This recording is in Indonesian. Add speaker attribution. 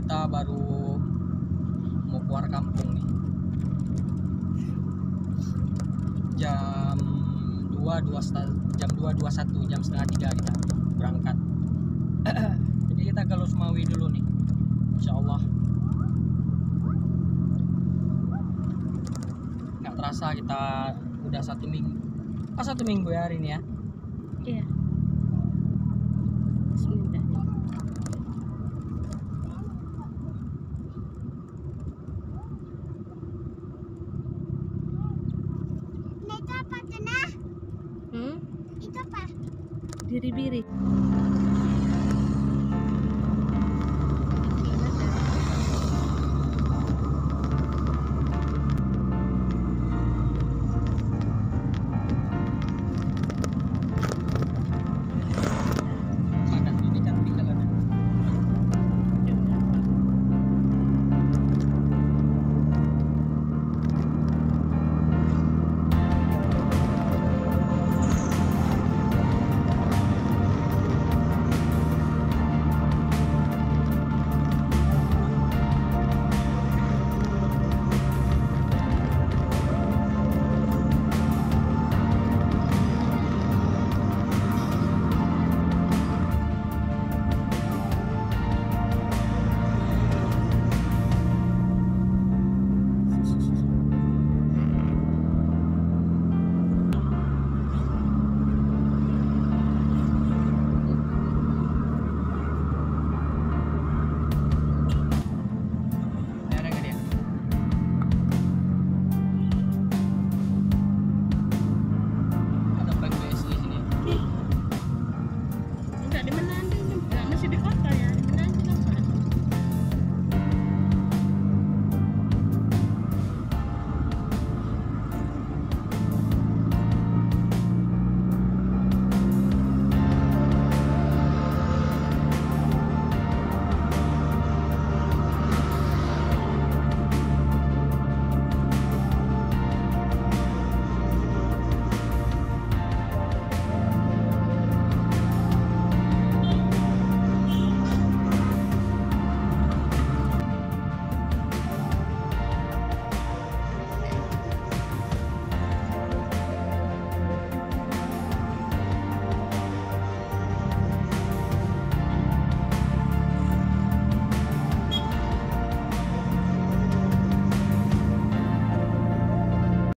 Speaker 1: kita baru mau keluar kampung nih. Jam 2:21, jam setengah 3 kita berangkat. Jadi kita ke Lusmawi dulu nih, insya Allah. Nggak terasa kita udah 1 minggu. 1 minggu ya hari ini ya.
Speaker 2: Iya. Bismillah.
Speaker 3: Nah, itu apa, Cina?
Speaker 2: Hmm?
Speaker 3: Itu apa?
Speaker 2: Biri-biri.